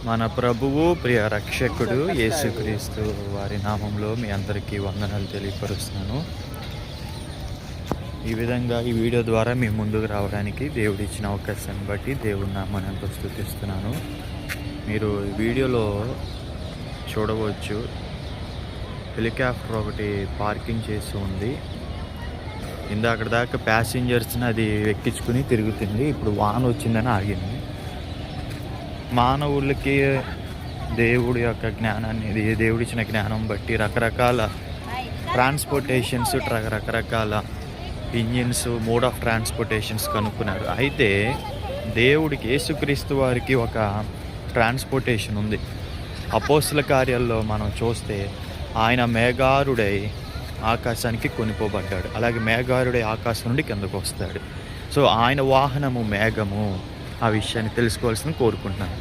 మన ప్రభువు ప్రియ రక్షకుడు యేసుక్రీస్తు వారి నామంలో మీ అందరికీ వందనాలు తెలియపరుస్తున్నాను. ఈ విధంగా ఈ వీడియో ద్వారా మీ ముందుకు రావడానికి దేవుడు ఇచ్చిన అవకాశాన్ని బట్టి దేవుడి నామాన్ని ఎంతో స్తుతిస్తున్నాను. మీరు వీడియోలో చూడవచ్చు, హెలికాప్టర్ ఒకటి పార్కింగ్ చేసి ఉంది. ఇందాక దాకా ప్యాసింజర్స్ని అది ఎక్కించుకుని తిరుగుతుంది. ఇప్పుడు వాన వచ్చిందని ఆగింది. మానవులకి దేవుడి యొక్క జ్ఞానాన్ని, దేవుడిచ్చిన జ్ఞానం బట్టి రకరకాల ట్రాన్స్పోర్టేషన్స్, రకరకాల ఇంజిన్స్, మోడ్ ఆఫ్ ట్రాన్స్పోర్టేషన్స్ కనుక్కున్నారు. అయితే దేవుడికి, యేసుక్రీస్తు వారికి ఒక ట్రాన్స్పోర్టేషన్ ఉంది. అపోస్తుల కార్యాల్లో మనం చూస్తే ఆయన మేఘారుడై ఆకాశానికి కొనిపోబడ్డాడు. అలాగే మేఘారుడై ఆకాశం నుండి కిందకు వస్తాడు. సో ఆయన వాహనము మేఘము. ఆ విషయాన్ని తెలుసుకోవాల్సింది కోరుకుంటున్నాను.